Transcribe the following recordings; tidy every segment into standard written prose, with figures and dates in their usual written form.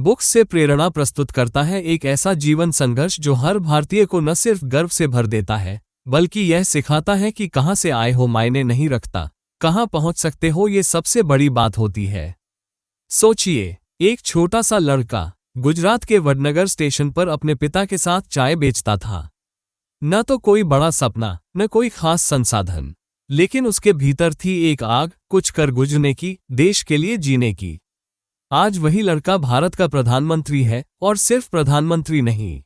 Books से प्रेरणा प्रस्तुत करता है एक ऐसा जीवन संघर्ष जो हर भारतीय को न सिर्फ गर्व से भर देता है, बल्कि यह सिखाता है कि कहां से आए हो मायने नहीं रखता, कहां पहुंच सकते हो ये सबसे बड़ी बात होती है। सोचिए, एक छोटा सा लड़का गुजरात के वडनगर स्टेशन पर अपने पिता के साथ चाय बेचता था। न तो कोई बड़ा सपना, न कोई खास संसाधन, लेकिन उसके भीतर थी एक आग, कुछ कर गुजरने की, देश के लिए जीने की। आज वही लड़का भारत का प्रधानमंत्री है, और सिर्फ प्रधानमंत्री नहीं,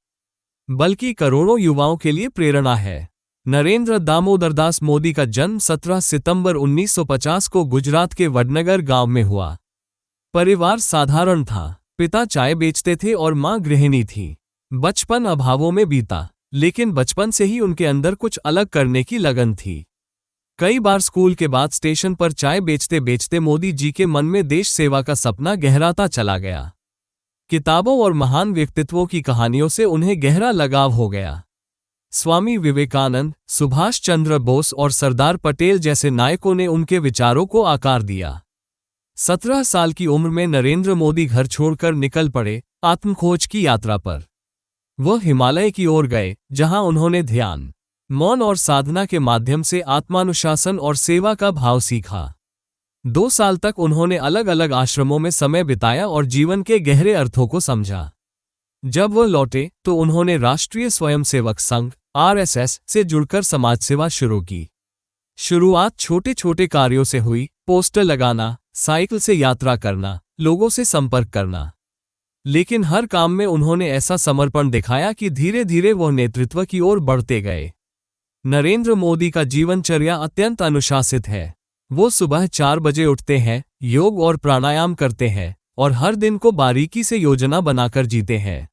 बल्कि करोड़ों युवाओं के लिए प्रेरणा है। नरेंद्र दामोदर दास मोदी का जन्म 17 सितंबर 1950 को गुजरात के वडनगर गांव में हुआ। परिवार साधारण था, पिता चाय बेचते थे और मां गृहिणी थी। बचपन अभावों में बीता, लेकिन बचपन से ही उनके अंदर कुछ अलग करने की लगन थी। कई बार स्कूल के बाद स्टेशन पर चाय बेचते बेचते मोदी जी के मन में देश सेवा का सपना गहराता चला गया। किताबों और महान व्यक्तित्वों की कहानियों से उन्हें गहरा लगाव हो गया। स्वामी विवेकानंद, सुभाष चंद्र बोस और सरदार पटेल जैसे नायकों ने उनके विचारों को आकार दिया। 17 साल की उम्र में नरेंद्र मोदी घर छोड़कर निकल पड़े आत्मखोज की यात्रा पर। वह हिमालय की ओर गए, जहां उन्होंने ध्यान, मौन और साधना के माध्यम से आत्मानुशासन और सेवा का भाव सीखा। 2 साल तक उन्होंने अलग अलग आश्रमों में समय बिताया और जीवन के गहरे अर्थों को समझा। जब वह लौटे तो उन्होंने राष्ट्रीय स्वयंसेवक संघ (RSS) से जुड़कर समाज सेवा शुरू की। शुरुआत छोटे छोटे कार्यों से हुई, पोस्टर लगाना, साइकिल से यात्रा करना, लोगों से संपर्क करना। लेकिन हर काम में उन्होंने ऐसा समर्पण दिखाया कि धीरे धीरे वह नेतृत्व की ओर बढ़ते गए। नरेंद्र मोदी का जीवनचर्या अत्यंत अनुशासित है। वो सुबह 4 बजे उठते हैं, योग और प्राणायाम करते हैं और हर दिन को बारीकी से योजना बनाकर जीते हैं।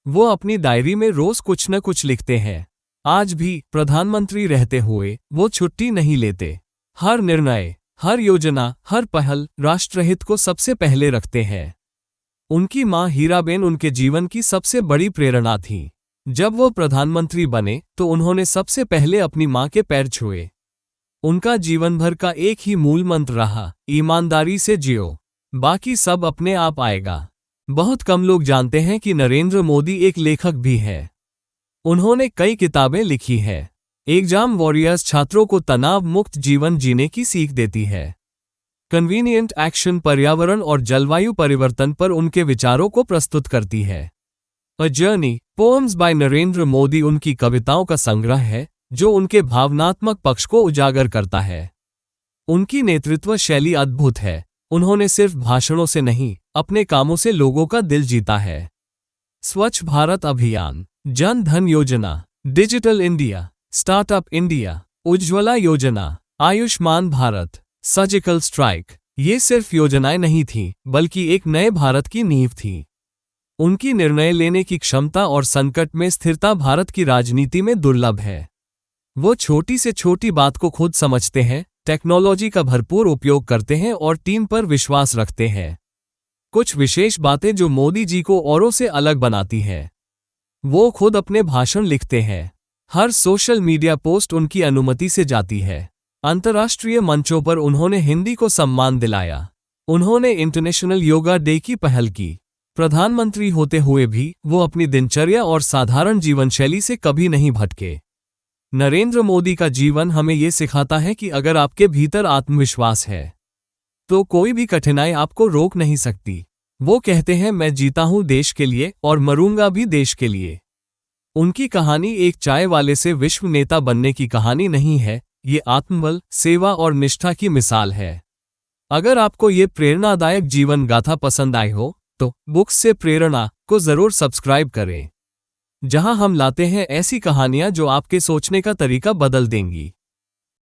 वो अपनी डायरी में रोज कुछ न कुछ लिखते हैं। आज भी प्रधानमंत्री रहते हुए वो छुट्टी नहीं लेते। हर निर्णय, हर योजना, हर पहल राष्ट्रहित को सबसे पहले रखते हैं। उनकी मां हीराबेन उनके जीवन की सबसे बड़ी प्रेरणा थी। जब वो प्रधानमंत्री बने तो उन्होंने सबसे पहले अपनी मां के पैर छुए। उनका जीवन भर का एक ही मूल मंत्र रहा, ईमानदारी से जियो, बाकी सब अपने आप आएगा। बहुत कम लोग जानते हैं कि नरेंद्र मोदी एक लेखक भी है। उन्होंने कई किताबें लिखी हैं। एग्जाम वॉरियर्स छात्रों को तनाव मुक्त जीवन जीने की सीख देती है। कन्वीनियंट एक्शन पर्यावरण और जलवायु परिवर्तन पर उनके विचारों को प्रस्तुत करती है। A journey, poems by Narendra Modi उनकी कविताओं का संग्रह है, जो उनके भावनात्मक पक्ष को उजागर करता है। उनकी नेतृत्व शैली अद्भुत है। उन्होंने सिर्फ भाषणों से नहीं, अपने कामों से लोगों का दिल जीता है। स्वच्छ भारत अभियान, जन धन योजना, digital India, startup India, Ujjwala योजना, आयुष्मान भारत, सर्जिकल स्ट्राइक, ये सिर्फ योजनाएं नहीं थीं, बल्कि एक नए भारत की नींव थी। उनकी निर्णय लेने की क्षमता और संकट में स्थिरता भारत की राजनीति में दुर्लभ है। वो छोटी से छोटी बात को खुद समझते हैं, टेक्नोलॉजी का भरपूर उपयोग करते हैं और टीम पर विश्वास रखते हैं। कुछ विशेष बातें जो मोदी जी को औरों से अलग बनाती हैं। वो खुद अपने भाषण लिखते हैं। हर सोशल मीडिया पोस्ट उनकी अनुमति से जाती है। अंतर्राष्ट्रीय मंचों पर उन्होंने हिंदी को सम्मान दिलाया। उन्होंने इंटरनेशनल योगा डे की पहल की। प्रधानमंत्री होते हुए भी वो अपनी दिनचर्या और साधारण जीवनशैली से कभी नहीं भटके। नरेंद्र मोदी का जीवन हमें ये सिखाता है कि अगर आपके भीतर आत्मविश्वास है, तो कोई भी कठिनाई आपको रोक नहीं सकती। वो कहते हैं, मैं जीता हूं देश के लिए और मरूंगा भी देश के लिए। उनकी कहानी एक चाय वाले से विश्व नेता बनने की कहानी नहीं है, ये आत्मबल, सेवा और निष्ठा की मिसाल है। अगर आपको ये प्रेरणादायक जीवन गाथा पसंद आई हो, तो बुक्स से प्रेरणा को जरूर सब्सक्राइब करें, जहां हम लाते हैं ऐसी कहानियां जो आपके सोचने का तरीका बदल देंगी।